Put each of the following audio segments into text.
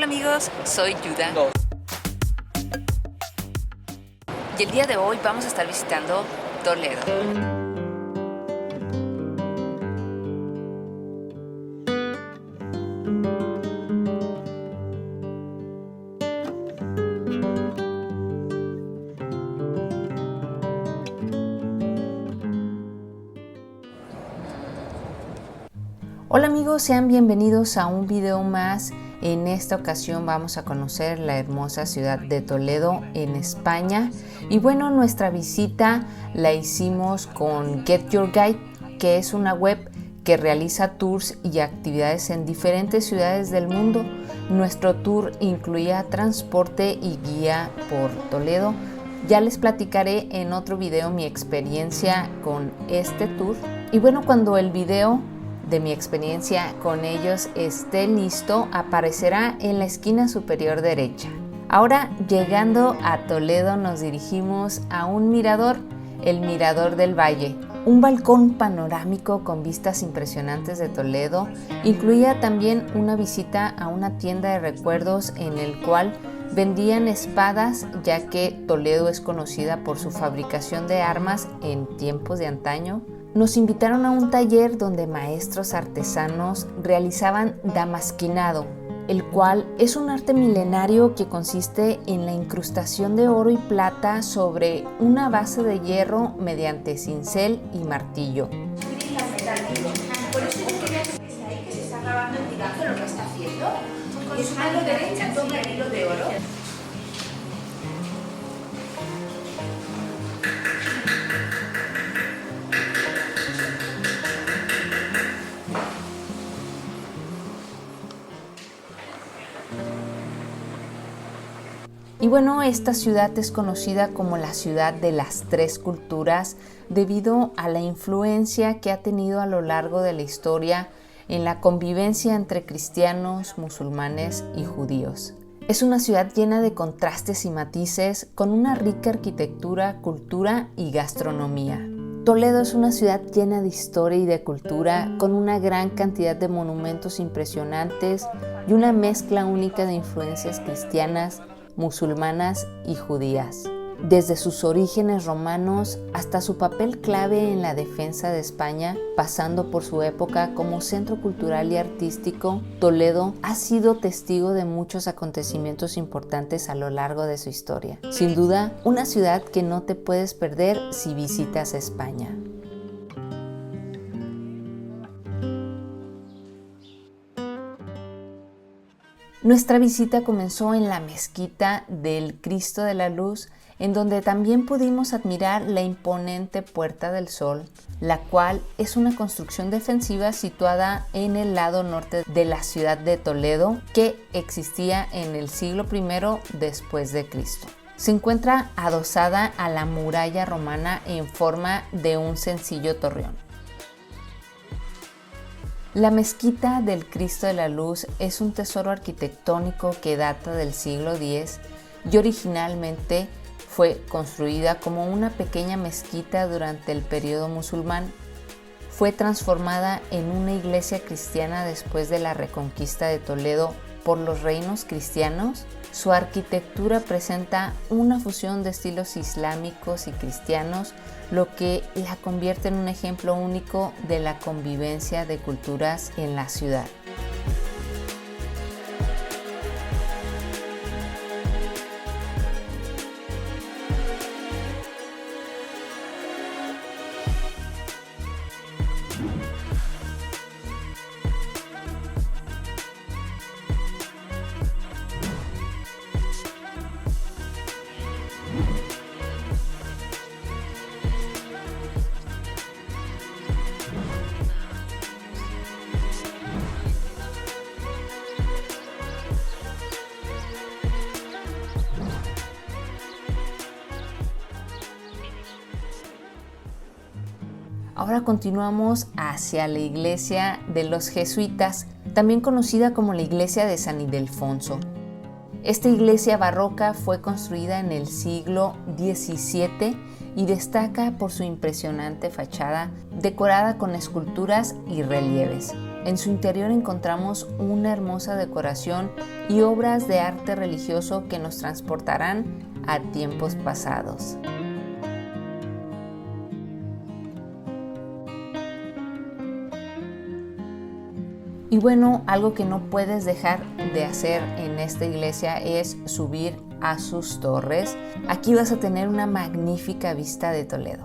amigos, soy Yuda. Y el día de hoy vamos a estar visitando Toledo. Hola amigos, sean bienvenidos a un video más. En esta ocasión vamos a conocer la hermosa ciudad de Toledo en España. Y bueno, nuestra visita la hicimos con Get Your Guide, que es una web que realiza tours y actividades en diferentes ciudades del mundo. Nuestro tour incluía transporte y guía por Toledo. Ya les platicaré en otro video mi experiencia con este tour. Y bueno, cuando el video de mi experiencia con ellos esté listo, aparecerá en la esquina superior derecha. Ahora, llegando a Toledo, nos dirigimos a un mirador, el Mirador del Valle, un balcón panorámico con vistas impresionantes de Toledo. Incluía también una visita a una tienda de recuerdos en el cual vendían espadas, ya que Toledo es conocida por su fabricación de armas en tiempos de antaño. Nos invitaron a un taller donde maestros artesanos realizaban damasquinado, el cual es un arte milenario que consiste en la incrustación de oro y plata sobre una base de hierro mediante cincel y martillo. Por eso es que ahí que se está grabando el tirazo lo que está haciendo. Con su mano derecha toma el hilo de oro. Y bueno, esta ciudad es conocida como la ciudad de las tres culturas debido a la influencia que ha tenido a lo largo de la historia en la convivencia entre cristianos, musulmanes y judíos. Es una ciudad llena de contrastes y matices, con una rica arquitectura, cultura y gastronomía. Toledo es una ciudad llena de historia y de cultura, con una gran cantidad de monumentos impresionantes y una mezcla única de influencias cristianas, musulmanas y judías. Desde sus orígenes romanos hasta su papel clave en la defensa de España, pasando por su época como centro cultural y artístico, Toledo ha sido testigo de muchos acontecimientos importantes a lo largo de su historia. Sin duda, una ciudad que no te puedes perder si visitas España. Nuestra visita comenzó en la mezquita del Cristo de la Luz, en donde también pudimos admirar la imponente Puerta del Sol, la cual es una construcción defensiva situada en el lado norte de la ciudad de Toledo, que existía en el siglo I después de Cristo. Se encuentra adosada a la muralla romana en forma de un sencillo torreón. La mezquita del Cristo de la Luz es un tesoro arquitectónico que data del siglo X y originalmente fue construida como una pequeña mezquita durante el periodo musulmán. Fue transformada en una iglesia cristiana después de la reconquista de Toledo por los reinos cristianos. Su arquitectura presenta una fusión de estilos islámicos y cristianos, lo que la convierte en un ejemplo único de la convivencia de culturas en la ciudad. Ahora continuamos hacia la iglesia de los jesuitas, también conocida como la iglesia de San Ildefonso. Esta iglesia barroca fue construida en el siglo XVII y destaca por su impresionante fachada decorada con esculturas y relieves. En su interior encontramos una hermosa decoración y obras de arte religioso que nos transportarán a tiempos pasados. Y bueno, algo que no puedes dejar de hacer en esta iglesia es subir a sus torres. Aquí vas a tener una magnífica vista de Toledo.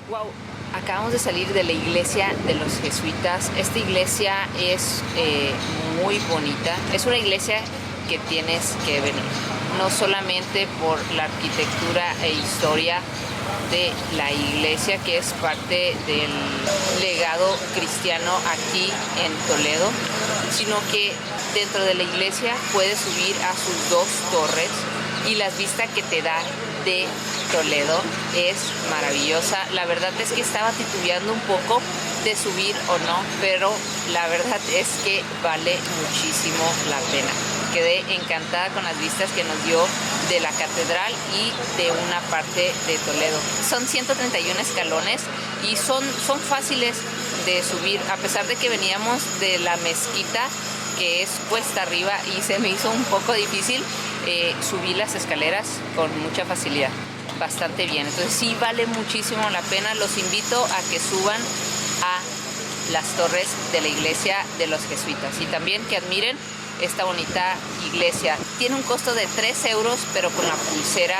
Wow, acabamos de salir de la iglesia de los jesuitas. Esta iglesia es muy bonita. Es una iglesia que tienes que venir, no solamente por la arquitectura e historia de la iglesia, que es parte del legado cristiano aquí en Toledo, sino que dentro de la iglesia puedes subir a sus dos torres y la vista que te da de Toledo es maravillosa. La verdad es que estaba titubeando un poco de subir o no, pero la verdad es que vale muchísimo la pena. Quedé encantada con las vistas que nos dio de la catedral y de una parte de Toledo. Son 131 escalones y son fáciles de subir, a pesar de que veníamos de la mezquita, que es cuesta arriba, y se me hizo un poco difícil. Subí las escaleras con mucha facilidad, bastante bien. Entonces sí vale muchísimo la pena. Los invito a que suban a las torres de la iglesia de los jesuitas y también que admiren esta bonita iglesia. Tiene un costo de 3 euros, pero con la pulsera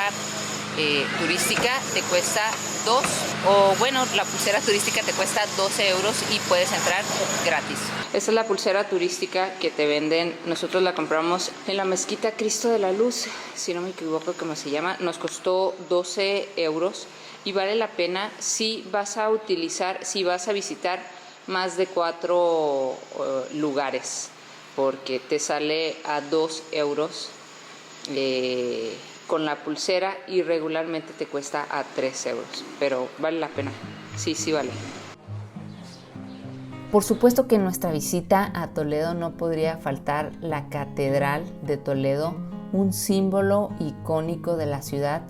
turística te cuesta 2, o bueno, la pulsera turística te cuesta 12 euros y puedes entrar gratis. Esta es la pulsera turística que te venden. Nosotros la compramos en la mezquita Cristo de la Luz, si no me equivoco cómo se llama. Nos costó 12 euros y vale la pena si vas a visitar más de 4 lugares, porque te sale a 2 euros con la pulsera y regularmente te cuesta a 3 euros, pero vale la pena, sí vale. Por supuesto que en nuestra visita a Toledo no podría faltar la Catedral de Toledo, un símbolo icónico de la ciudad,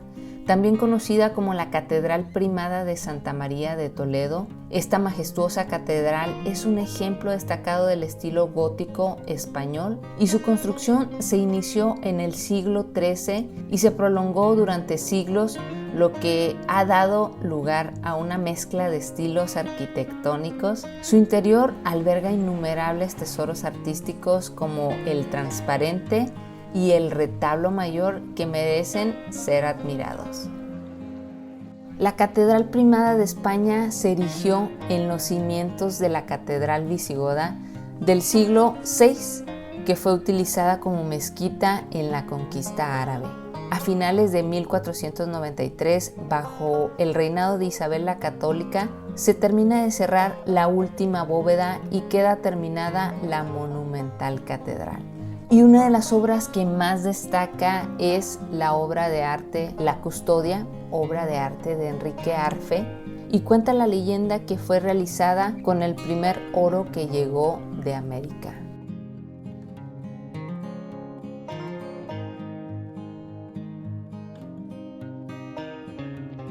también conocida como la Catedral Primada de Santa María de Toledo. Esta majestuosa catedral es un ejemplo destacado del estilo gótico español y su construcción se inició en el siglo XIII y se prolongó durante siglos, lo que ha dado lugar a una mezcla de estilos arquitectónicos. Su interior alberga innumerables tesoros artísticos como el transparente y el retablo mayor, que merecen ser admirados. La Catedral Primada de España se erigió en los cimientos de la Catedral visigoda del siglo VI, que fue utilizada como mezquita en la conquista árabe. A finales de 1493, bajo el reinado de Isabel la Católica, se termina de cerrar la última bóveda y queda terminada la monumental catedral. Y una de las obras que más destaca es la obra de arte La Custodia, obra de arte de Enrique Arfe, y cuenta la leyenda que fue realizada con el primer oro que llegó de América.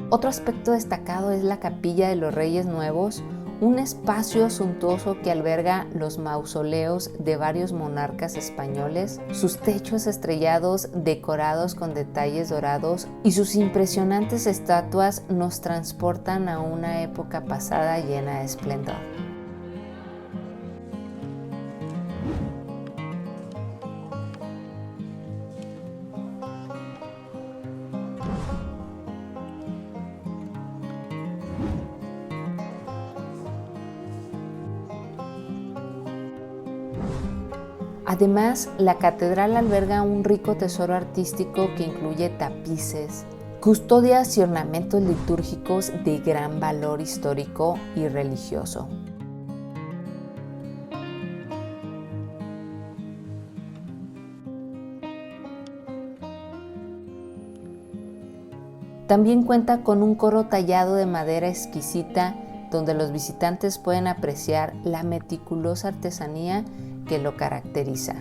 Otro aspecto destacado es la Capilla de los Reyes Nuevos, un espacio suntuoso que alberga los mausoleos de varios monarcas españoles, sus techos estrellados decorados con detalles dorados y sus impresionantes estatuas nos transportan a una época pasada llena de esplendor. Además, la catedral alberga un rico tesoro artístico que incluye tapices, custodias y ornamentos litúrgicos de gran valor histórico y religioso. También cuenta con un coro tallado de madera exquisita donde los visitantes pueden apreciar la meticulosa artesanía que lo caracteriza.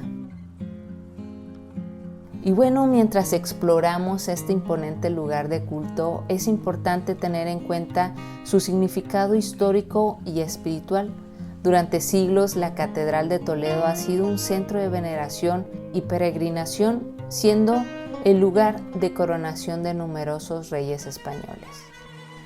Y bueno, mientras exploramos este imponente lugar de culto, es importante tener en cuenta su significado histórico y espiritual. Durante siglos, la Catedral de Toledo ha sido un centro de veneración y peregrinación, siendo el lugar de coronación de numerosos reyes españoles.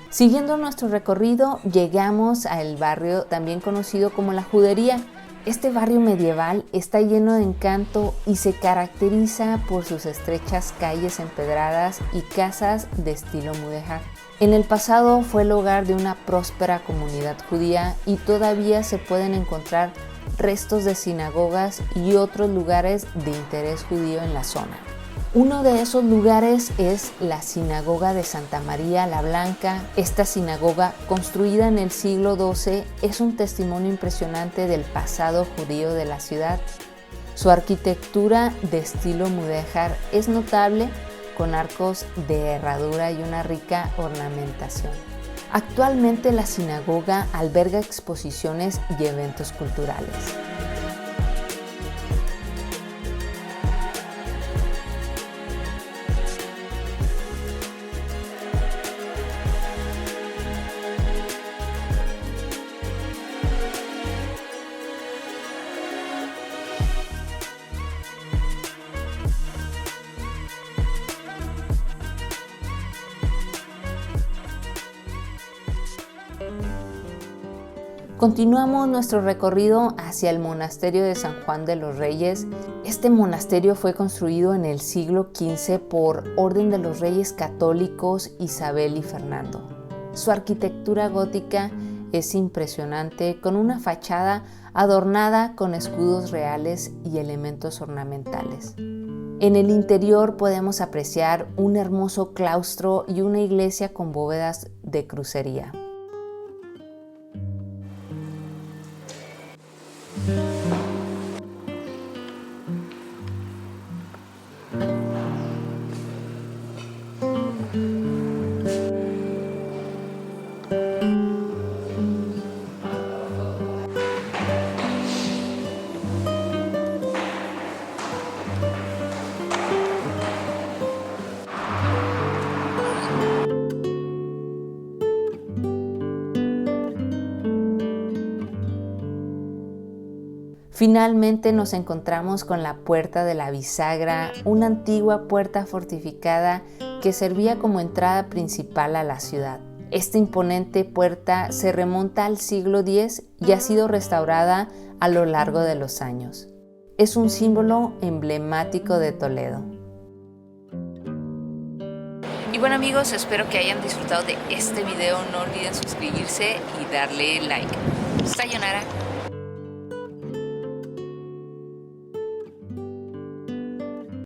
Siguiendo nuestro recorrido, llegamos al barrio también conocido como La Judería. Este barrio medieval está lleno de encanto y se caracteriza por sus estrechas calles empedradas y casas de estilo mudéjar. En el pasado fue el hogar de una próspera comunidad judía y todavía se pueden encontrar restos de sinagogas y otros lugares de interés judío en la zona. Uno de esos lugares es la Sinagoga de Santa María la Blanca. Esta sinagoga, construida en el siglo XII, es un testimonio impresionante del pasado judío de la ciudad. Su arquitectura de estilo mudéjar es notable, con arcos de herradura y una rica ornamentación. Actualmente la sinagoga alberga exposiciones y eventos culturales. Continuamos nuestro recorrido hacia el monasterio de San Juan de los Reyes. Este monasterio fue construido en el siglo XV por orden de los reyes católicos Isabel y Fernando. Su arquitectura gótica es impresionante, con una fachada adornada con escudos reales y elementos ornamentales. En el interior podemos apreciar un hermoso claustro y una iglesia con bóvedas de crucería. Finalmente nos encontramos con la Puerta de la Bisagra, una antigua puerta fortificada que servía como entrada principal a la ciudad. Esta imponente puerta se remonta al siglo X y ha sido restaurada a lo largo de los años. Es un símbolo emblemático de Toledo. Y bueno amigos, espero que hayan disfrutado de este video. No olviden suscribirse y darle like. Sayonara.